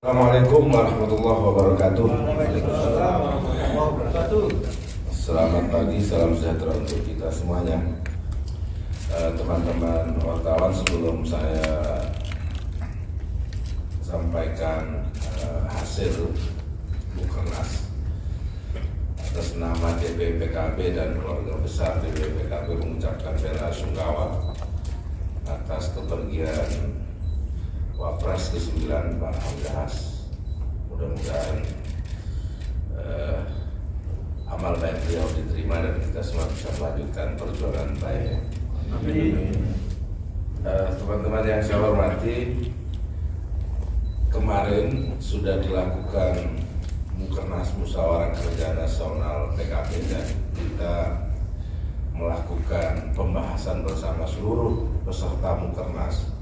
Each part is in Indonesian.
Assalamualaikum warahmatullahi wabarakatuh. Selamat pagi, salam sejahtera untuk kita semuanya. Teman-teman wartawan, sebelum saya sampaikan hasil Mukernas atas nama DPP PKB dan keluarga besar DPP PKB mengucapkan bela sungkawa atas kepergian Wapres ke-9 Pak Hamzahas. Mudah-mudahan amal baik beliau diterima dan kita semua bisa melanjutkan perjuangan baik. Amin. Teman-teman yang saya hormati, kemarin sudah dilakukan Mukernas Musyawarah Kerja Nasional PKB dan kita melakukan pembahasan bersama seluruh peserta Mukernas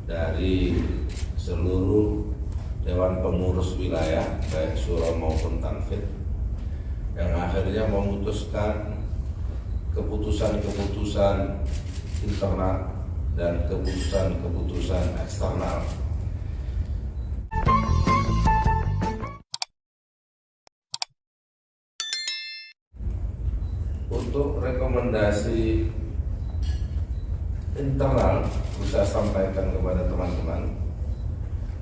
dari seluruh Dewan Pengurus Wilayah baik Syuro maupun Tanfid, yang akhirnya memutuskan keputusan-keputusan internal dan keputusan-keputusan eksternal. Untuk rekomendasi internal, bisa sampaikan kepada teman-teman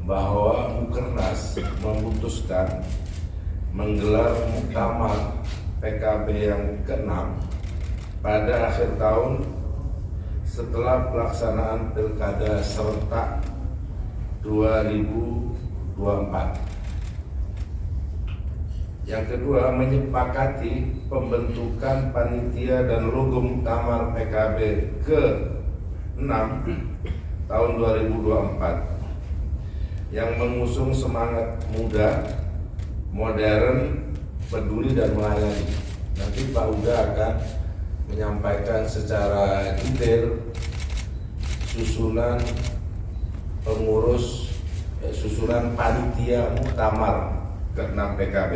bahwa Mukernas memutuskan menggelar muktamar PKB yang ke-6 pada akhir tahun setelah pelaksanaan Pilkada serentak 2024. Yang kedua, menyepakati pembentukan panitia dan logo muktamar PKB ke-6 tahun 2024 yang mengusung semangat muda, modern, peduli dan melayani. Nanti Pak Huda akan menyampaikan secara detail susunan susunan panitia muktamar ke-6 PKB.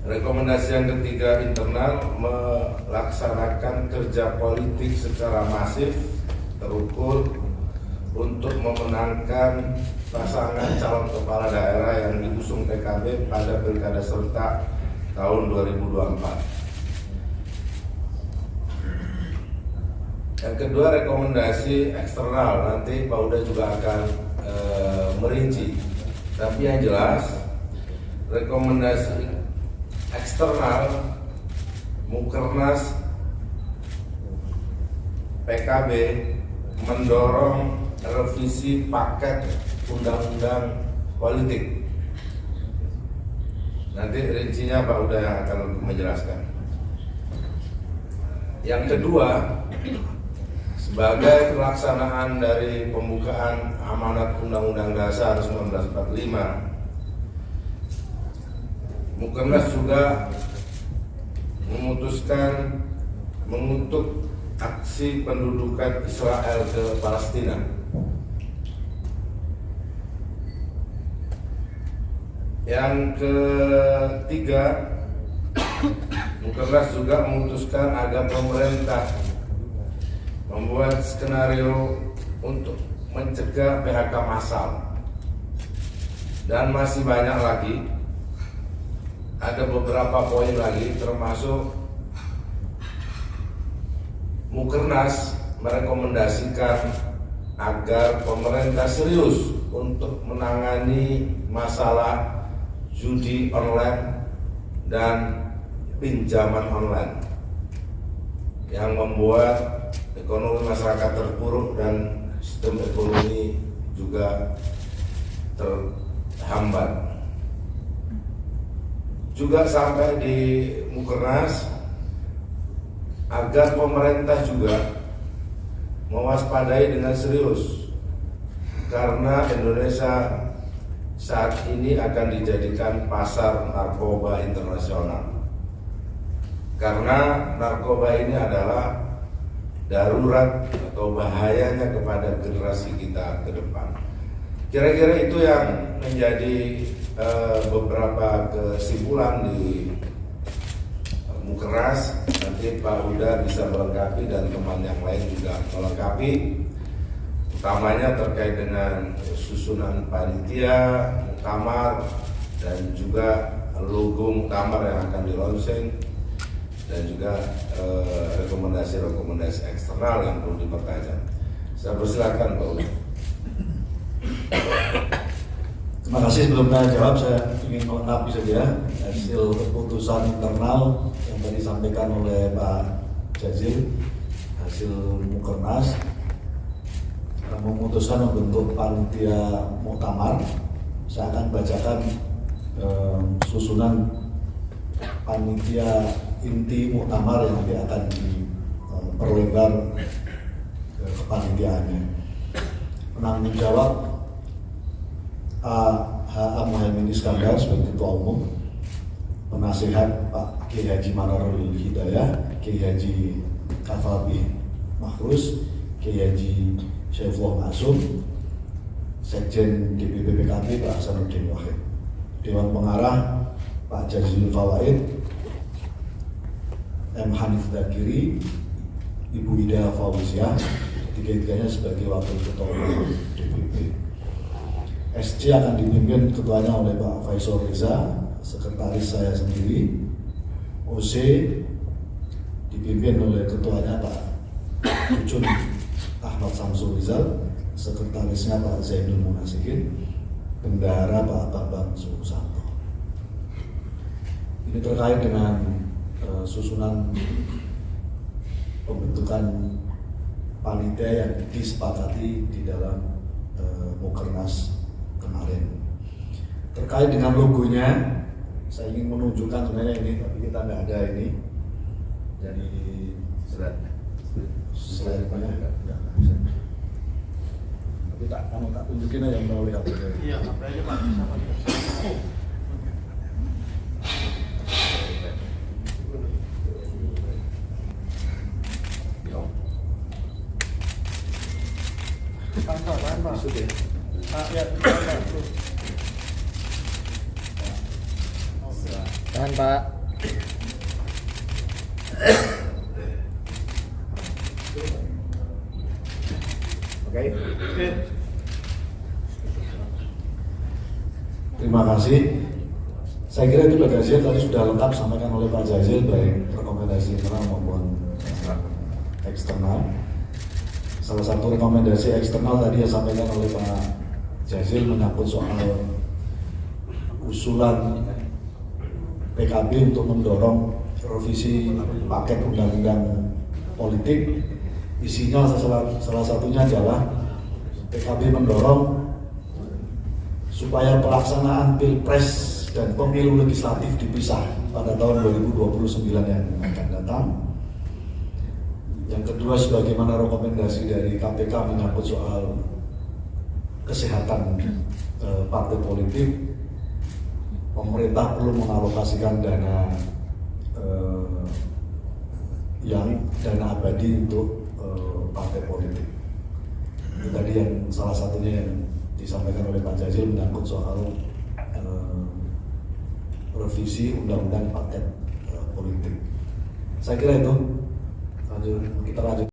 Rekomendasi yang ketiga, internal, melaksanakan kerja politik secara masif, terukur untuk memenangkan pasangan calon kepala daerah yang diusung PKB pada Pilkada serentak tahun 2024. Yang kedua, rekomendasi eksternal, nanti Pak Uda juga akan merinci. Tapi yang jelas, rekomendasi eksternal Mukernas PKB mendorong revisi paket undang-undang politik. Nanti rincinya Pak Uda yang akan menjelaskan. Yang kedua, sebagai pelaksanaan dari pembukaan amanat Undang-Undang Dasar 1945, Mukernas juga memutuskan mengutuk aksi pendudukan Israel ke Palestina. Yang ketiga, Mukernas juga memutuskan agar pemerintah membuat skenario untuk mencegah PHK massal. Dan masih banyak lagi. Ada beberapa poin lagi, termasuk Mukernas merekomendasikan agar pemerintah serius untuk menangani masalah judi online dan pinjaman online yang membuat ekonomi masyarakat terpuruk dan sistem ekonomi juga terhambat. Juga sampai di Mukernas agar pemerintah juga mewaspadai dengan serius, karena Indonesia saat ini akan dijadikan pasar narkoba internasional. Karena narkoba ini adalah darurat atau bahayanya kepada generasi kita ke depan. Kira-kira itu yang menjadi beberapa kesimpulan di Mukernas. Nanti Pak Huda bisa melengkapi dan teman yang lain juga melengkapi. utamanya terkait dengan susunan panitia, muktamar, dan juga logo muktamar yang akan di-launching, dan juga rekomendasi-rekomendasi eksternal yang perlu dipertajam. Saya persilakan Pak Uli. Terima kasih. Sebelum saya jawab, saya ingin melengkapi saja hasil keputusan internal yang tadi disampaikan oleh Pak Jazil, hasil Mukernas memutuskan membentuk panitia muktamar. Saya akan bacakan susunan panitia inti muktamar yang nanti akan diperlebar kepanitiaannya. Penanggung jawab H.A. Muhaimin Iskandar sebagai Ketua Umum, penasihat Pak Kiai Haji Manarul Hidayah, Kiai Haji Kafalbi Mahrus, Kiai Haji Syaifullah Masum, Sekjen DPP PKB Pak Hasanuddin Wahid, Dewan Pengarah Pak Jazilul Fawaid, M. Hanif Dakiri, Ibu Ida Fauziah, tiga-tiganya sebagai Wakil Ketua Umum DPP. SC akan dipimpin ketuanya oleh Pak Faisal Reza, sekretaris saya sendiri. OC dipimpin oleh ketuanya Pak Ucun Ahmad Samsul Rizal, sekretarisnya Pak Zainul Munasikin, bendahara Pak Bambang Susanto. Ini terkait dengan susunan pembentukan panitia yang disepakati di dalam Mukernas kemarin. Terkait dengan logonya, saya ingin menunjukkan sebenarnya ini, tapi kita nggak ada ini. Jadi slide-nya nggak bisa. Tapi kamu tak tunjukin aja melalui HP. Iya, apa aja Pak? Sama tahan Pak. Ya, tahan Pak. Oke. Terima kasih. Saya kira itu bagasinya tadi sudah lengkap sampaikan oleh Pak Jazil, baik rekomendasi internal maupun eksternal. Salah satu rekomendasi eksternal tadi yang disampaikan oleh Pak Jazil menyangkut soal usulan PKB untuk mendorong revisi paket undang-undang politik. Isinya salah satunya adalah PKB mendorong supaya pelaksanaan Pilpres dan pemilu legislatif dipisah pada tahun 2029 yang akan datang. Yang kedua, sebagaimana rekomendasi dari KPK menyangkut soal kesehatan partai politik, pemerintah perlu mengalokasikan dana dana abadi untuk partai politik. Itu tadi yang salah satunya yang disampaikan oleh Pak Jazil menyangkut soal revisi undang-undang paket politik. Saya kira itu. Kita lanjut.